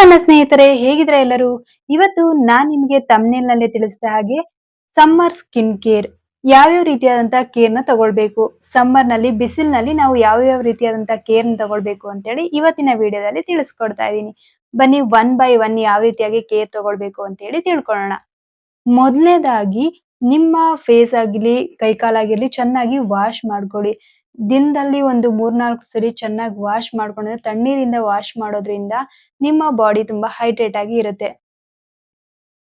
ನನ್ನ ಸ್ನೇಹಿತರೆ, ಹೇಗಿದ್ರೆ ಎಲ್ಲರೂ? ಇವತ್ತು ನಾನ್ ನಿಮ್ಗೆ ಥಂಬ್‌ನೇಲ್ ನಲ್ಲಿ ತಿಳಿಸಿದ ಹಾಗೆ ಸಮ್ಮರ್ ಸ್ಕಿನ್ ಕೇರ್ ಯಾವ್ಯಾವ ರೀತಿಯಾದಂತಹ ಕೇರ್‌ನ ತಗೊಳ್ಬೇಕು, ಸಮ್ಮರ್‌ನಲ್ಲಿ ಬಿಸಿಲಿನಲ್ಲಿ ನಾವು ಯಾವ್ಯಾವ ರೀತಿಯಾದಂತಹ ಕೇರ್‌ನ ತಗೊಳ್ಬೇಕು ಅಂತೇಳಿ ಇವತ್ತಿನ ವಿಡಿಯೋದಲ್ಲಿ ತಿಳಿಸ್ಕೊಡ್ತಾ ಇದ್ದೀನಿ. ಬನ್ನಿ ಒನ್ ಬೈ ಒನ್ ಯಾವ ರೀತಿಯಾಗಿ ಕೇರ್ ತಗೊಳ್ಬೇಕು ಅಂತೇಳಿ ತಿಳ್ಕೊಳ್ಳೋಣ. ಮೊದಲನೇದಾಗಿ ನಿಮ್ಮ ಫೇಸ್ ಆಗಿರ್ಲಿ, ಕೈಕಾಲಾಗಿರ್ಲಿ ಚೆನ್ನಾಗಿ ವಾಶ್ ಮಾಡ್ಕೊಳ್ಳಿ. ದಿನದಲ್ಲಿ ಒಂದು 3-4 ಸರಿ ಚೆನ್ನಾಗಿ ವಾಶ್ ಮಾಡ್ಕೊಂಡ್ರೆ ತಣ್ಣೀರಿಂದ ವಾಶ್ ಮಾಡೋದ್ರಿಂದ ನಿಮ್ಮ ಬಾಡಿ ತುಂಬಾ ಹೈಡ್ರೇಟ್ ಆಗಿ ಇರುತ್ತೆ.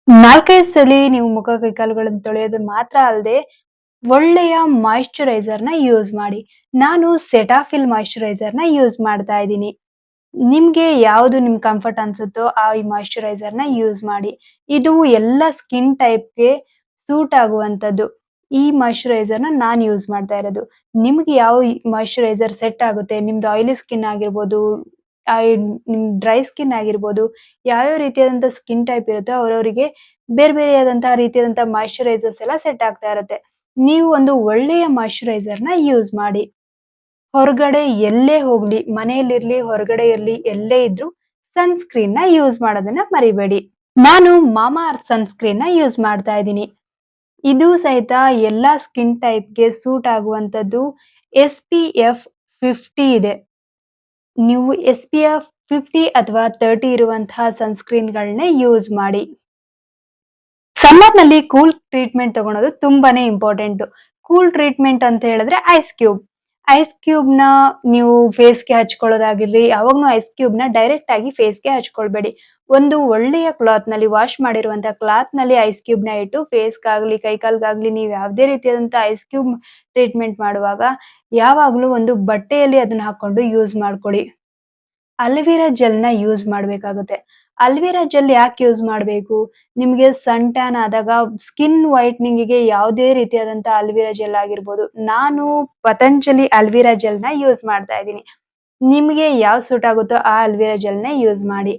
4-5 ಸಲಿ ನೀವು ಮುಖ ಕೈಕಾಲುಗಳನ್ನು ತೊಳೆಯೋದು ಮಾತ್ರ ಅಲ್ಲದೆ ಒಳ್ಳೆಯ ಮಾಯಿಶ್ಚರೈಸರ್‌ನ ಯೂಸ್ ಮಾಡಿ. ನಾನು ಸೆಟಾಫಿಲ್ ಮಾಯಿಶ್ಚರೈಸರ್‌ನ ಯೂಸ್ ಮಾಡ್ತಾ ಇದ್ದೀನಿ. ನಿಮ್ಗೆ ಯಾವುದು ನಿಮ್ ಕಂಫರ್ಟ್ ಅನ್ಸುತ್ತೋ ಆ ಈ ಮಾಯಿಶ್ಚರೈಸರ್‌ನ ಯೂಸ್ ಮಾಡಿ. ಇದು ಎಲ್ಲ ಸ್ಕಿನ್ ಟೈಪ್‌ಗೆ ಸೂಟ್ ಆಗುವಂತದ್ದು. ಈ ಮಾಯಿಶ್ಚರೈಸರ್‌ನ ನಾನ್ ಯೂಸ್ ಮಾಡ್ತಾ ಇರೋದು. ನಿಮ್ಗೆ ಯಾವ ಮಾಯಿಶ್ಚರೈಸರ್ ಸೆಟ್ ಆಗುತ್ತೆ, ನಿಮ್ದು ಆಯಿಲಿ ಸ್ಕಿನ್ ಆಗಿರ್ಬೋದು, ನಿಮ್ ಡ್ರೈ ಸ್ಕಿನ್ ಆಗಿರ್ಬೋದು, ಯಾವ್ಯಾವ ರೀತಿಯಾದಂತ ಸ್ಕಿನ್ ಟೈಪ್ ಇರುತ್ತೋ ಅವ್ರವ್ರಿಗೆ ಬೇರೆ ಬೇರೆಯಾದಂತಹ ರೀತಿಯಾದಂತಹ ಮಾಯಿಶ್ಚರೈಸರ್ಸ್ ಎಲ್ಲ ಸೆಟ್ ಆಗ್ತಾ ಇರುತ್ತೆ. ನೀವು ಒಂದು ಒಳ್ಳೆಯ ಮಾಯಿಶ್ಚರೈಸರ್‌ನ ಯೂಸ್ ಮಾಡಿ. ಹೊರಗಡೆ ಎಲ್ಲೇ ಹೋಗ್ಲಿ, ಮನೆಯಲ್ಲಿರ್ಲಿ, ಹೊರಗಡೆ ಇರ್ಲಿ, ಎಲ್ಲೇ ಇದ್ರೂ ಸನ್‌ಸ್ಕ್ರೀನ್‌ನ ಯೂಸ್ ಮಾಡೋದನ್ನ ಮರಿಬೇಡಿ. ನಾನು ಮಾಮಾ ಅರ್ಥ್ ಸನ್‌ಸ್ಕ್ರೀನ್‌ನ ಯೂಸ್ ಮಾಡ್ತಾ ಇದ್ದೀನಿ. ಇದು ಸಹಿತ ಎಲ್ಲಾ ಸ್ಕಿನ್ ಟೈಪ್‌ಗೆ ಸೂಟ್ ಆಗುವಂತದ್ದು. SPF 50 ಇದೆ. ನೀವು SPF 50 ಅಥವಾ 30 ಇರುವಂತಹ ಸನ್‌ಸ್ಕ್ರೀನ್‌ಗಳನ್ನೇ ಯೂಸ್ ಮಾಡಿ. ಸಮ್ಮರ್‌ನಲ್ಲಿ ಕೂಲ್ ಟ್ರೀಟ್ಮೆಂಟ್ ತಗೊಳೋದು ತುಂಬಾನೇ ಇಂಪಾರ್ಟೆಂಟು. ಕೂಲ್ ಟ್ರೀಟ್ಮೆಂಟ್ ಅಂತ ಹೇಳಿದ್ರೆ ಐಸ್ ಕ್ಯೂಬ್. ಐಸ್ ಕ್ಯೂಬ್‌ನ ನೀವು ಫೇಸ್‌ಗೆ ಹಚ್ಕೊಳ್ಳೋದಾಗಿರ್ಲಿ, ಯಾವಾಗ್ಲೂ ಐಸ್ ಕ್ಯೂಬ್‌ನ ಡೈರೆಕ್ಟ್ ಆಗಿ ಫೇಸ್‌ಗೆ ಹಚ್ಕೊಳ್ಬೇಡಿ. ಒಂದು ಒಳ್ಳೆಯ ಕ್ಲಾತ್‌ನಲ್ಲಿ ವಾಶ್ ಮಾಡಿರುವಂತಹ ಕ್ಲಾತ್‌ನಲ್ಲಿ ಐಸ್ ಕ್ಯೂಬ್‌ನ ಇಟ್ಟು ಫೇಸ್‌ಗಾಗ್ಲಿ, ಕೈಕಾಲ್ಗಾಗ್ಲಿ ನೀವು ಯಾವುದೇ ರೀತಿಯಾದಂತ ಐಸ್ ಕ್ಯೂಬ್ ಟ್ರೀಟ್ಮೆಂಟ್ ಮಾಡುವಾಗ ಯಾವಾಗ್ಲೂ ಒಂದು ಬಟ್ಟೆಯಲ್ಲಿ ಅದನ್ನ ಹಾಕೊಂಡು ಯೂಸ್ ಮಾಡ್ಕೊಳ್ಳಿ. ಅಲೋವೆರಾ ಜೆಲ್‌ನ ಯೂಸ್ ಮಾಡ್ಬೇಕಾಗುತ್ತೆ. ಅಲೋವೆರಾ ಜೆಲ್ ಯಾಕೆ ಯೂಸ್ ಮಾಡ್ಬೇಕು? ನಿಮ್ಗೆ ಸನ್ ಟ್ಯಾನ್ ಆದಾಗ ಸ್ಕಿನ್ ವೈಟ್ನಿಂಗಿಗೆ ಯಾವುದೇ ರೀತಿಯಾದಂತ ಅಲೋವೆರಾ ಜೆಲ್ ಆಗಿರ್ಬೋದು. ನಾನು ಪತಂಜಲಿ ಅಲೋವೆರಾ ಜೆಲ್‌ನ ಯೂಸ್ ಮಾಡ್ತಾ ಇದ್ದೀನಿ. ನಿಮ್ಗೆ ಯಾವ್ದು ಸೂಟ್ ಆಗುತ್ತೋ ಆ ಅಲೋವೆರಾ ಜೆಲ್‌ನೇ ಯೂಸ್ ಮಾಡಿ.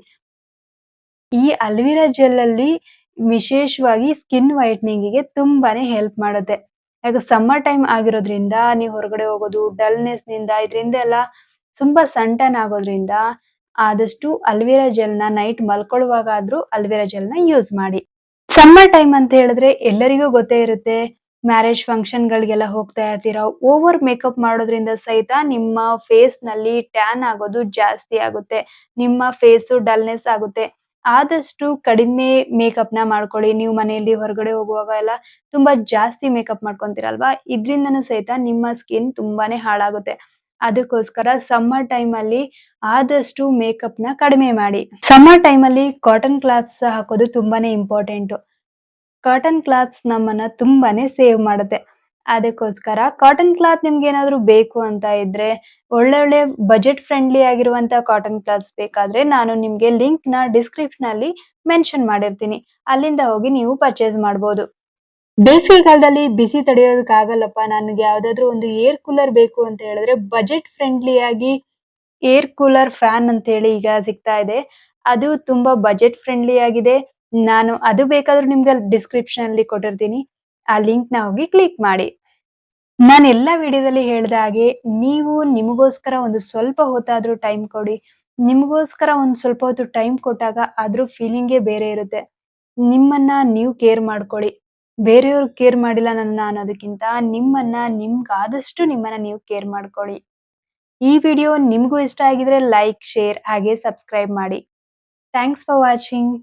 ಈ ಅಲೋವೆರಾ ಜೆಲ್ ಅಲ್ಲಿ ವಿಶೇಷವಾಗಿ ಸ್ಕಿನ್ ವೈಟ್ನಿಂಗಿಗೆ ತುಂಬಾನೇ ಹೆಲ್ಪ್ ಮಾಡುತ್ತೆ. ಯಾಕೆ ಸಮ್ಮರ್ ಟೈಮ್ ಆಗಿರೋದ್ರಿಂದ ನೀವು ಹೊರಗಡೆ ಹೋಗೋದು, ಡಲ್‌ನೆಸ್‌ನಿಂದ ಇದರಿಂದ ಎಲ್ಲ ತುಂಬಾ ಸನ್ ಟ್ಯಾನ್ ಆಗೋದ್ರಿಂದ ಆದಷ್ಟು ಅಲೋವೆರಾ ಜೆಲ್‌ನ ನೈಟ್ ಮಲ್ಕೊಳ್ಳುವಾಗಾದ್ರೂ ಅಲೋವೆರಾ ಜೆಲ್‌ನ ಯೂಸ್ ಮಾಡಿ. ಸಮ್ಮರ್ ಟೈಮ್ ಅಂತ ಹೇಳಿದ್ರೆ ಎಲ್ಲರಿಗೂ ಗೊತ್ತೇ ಇರುತ್ತೆ. ಮ್ಯಾರೇಜ್ ಫಂಕ್ಷನ್‌ಗಳಿಗೆಲ್ಲ ಹೋಗ್ತಾ ಇರ್ತೀರಾ. ಓವರ್ ಮೇಕಪ್ ಮಾಡೋದ್ರಿಂದ ಸಹಿತ ನಿಮ್ಮ ಫೇಸ್‌ನಲ್ಲಿ ಟ್ಯಾನ್ ಆಗೋದು ಜಾಸ್ತಿ ಆಗುತ್ತೆ. ನಿಮ್ಮ ಫೇಸು ಡಲ್‌ನೆಸ್ ಆಗುತ್ತೆ. ಆದಷ್ಟು ಕಡಿಮೆ ಮೇಕಪ್‌ನ ಮಾಡ್ಕೊಳ್ಳಿ. ನೀವು ಮನೆಯಲ್ಲಿ ಹೊರಗಡೆ ಹೋಗುವಾಗ ಎಲ್ಲ ತುಂಬಾ ಜಾಸ್ತಿ ಮೇಕಪ್ ಮಾಡ್ಕೊಂತೀರಲ್ವಾ? ಇದ್ರಿಂದನೂ ಸಹಿತ ನಿಮ್ಮ ಸ್ಕಿನ್ ತುಂಬಾನೇ ಹಾಳಾಗುತ್ತೆ. ಅದಕ್ಕೋಸ್ಕರ ಸಮ್ಮರ್ ಟೈಮಲ್ಲಿ ಆದಷ್ಟು ಮೇಕಪ್‌ನ ಕಡಿಮೆ ಮಾಡಿ. ಸಮ್ಮರ್ ಟೈಮಲ್ಲಿ ಕಾಟನ್ ಕ್ಲಾತ್ಸ್ ಹಾಕೋದು ತುಂಬಾನೇ ಇಂಪಾರ್ಟೆಂಟು. ಕಾಟನ್ ಕ್ಲಾತ್ಸ್ ನಮ್ಮನ್ನ ತುಂಬಾನೇ ಸೇವ್ ಮಾಡುತ್ತೆ. ಅದಕ್ಕೋಸ್ಕರ ಕಾಟನ್ ಕ್ಲಾತ್ ನಿಮ್ಗೇನಾದ್ರೂ ಬೇಕು ಅಂತ ಇದ್ರೆ, ಒಳ್ಳೊಳ್ಳೆ ಬಜೆಟ್ ಫ್ರೆಂಡ್ಲಿ ಆಗಿರುವಂತ ಕಾಟನ್ ಕ್ಲಾತ್ಸ್ ಬೇಕಾದ್ರೆ ನಾನು ನಿಮ್ಗೆ ಲಿಂಕ್‌ನ ಡಿಸ್ಕ್ರಿಪ್ಷನಲ್ಲಿ ಮೆನ್ಷನ್ ಮಾಡಿರ್ತೀನಿ. ಅಲ್ಲಿಂದ ಹೋಗಿ ನೀವು ಪರ್ಚೇಸ್ ಮಾಡ್ಬೋದು. ಬೇಸಿಗೆಗಾಲದಲ್ಲಿ ಬಿಸಿ ತಡೆಯೋದಕ್ಕಾಗಲ್ಲಪ್ಪ, ನನ್ಗೆ ಯಾವ್ದಾದ್ರು ಒಂದು ಏರ್ ಕೂಲರ್ ಬೇಕು ಅಂತ ಹೇಳಿದ್ರೆ ಬಜೆಟ್ ಫ್ರೆಂಡ್ಲಿ ಆಗಿ ಏರ್ ಕೂಲರ್ ಫ್ಯಾನ್ ಅಂತೇಳಿ ಈಗ ಸಿಗ್ತಾ ಇದೆ. ಅದು ತುಂಬಾ ಬಜೆಟ್ ಫ್ರೆಂಡ್ಲಿ ಆಗಿದೆ. ನಾನು ಅದು ಬೇಕಾದ್ರೂ ನಿಮ್ಗೆ ಡಿಸ್ಕ್ರಿಪ್ಷನ್ ಅಲ್ಲಿ ಕೊಟ್ಟಿರ್ತೀನಿ. ಆ ಲಿಂಕ್‌ನ ಹೋಗಿ ಕ್ಲಿಕ್ ಮಾಡಿ. ನಾನು ಎಲ್ಲಾ ವಿಡಿಯೋದಲ್ಲಿ ಹೇಳ್ದ ಹಾಗೆ ನೀವು ನಿಮಗೋಸ್ಕರ ಒಂದು ಸ್ವಲ್ಪ ಹೊತ್ತಾದ್ರೂ ಟೈಮ್ ಕೊಡಿ. ನಿಮಗೋಸ್ಕರ ಒಂದು ಸ್ವಲ್ಪ ಹೊತ್ತು ಟೈಮ್ ಕೊಟ್ಟಾಗ ಅದ್ರ ಫೀಲಿಂಗೇ ಬೇರೆ ಇರುತ್ತೆ. ನಿಮ್ಮನ್ನ ನೀವು ಕೇರ್ ಮಾಡ್ಕೊಳ್ಳಿ. ಬೇರೆಯವ್ರು ಕೇರ್ ಮಾಡಿಲ್ಲ ನನ್ನ ಅನ್ನೋದಕ್ಕಿಂತ ನಿಮ್ಗಾದಷ್ಟು ನಿಮ್ಮನ್ನ ನೀವು ಕೇರ್ ಮಾಡ್ಕೊಳ್ಳಿ. ಈ ವಿಡಿಯೋ ನಿಮಗೂ ಇಷ್ಟ ಆಗಿದ್ರೆ ಲೈಕ್, ಶೇರ್ ಹಾಗೆ ಸಬ್ಸ್ಕ್ರೈಬ್ ಮಾಡಿ. Thanks for watching.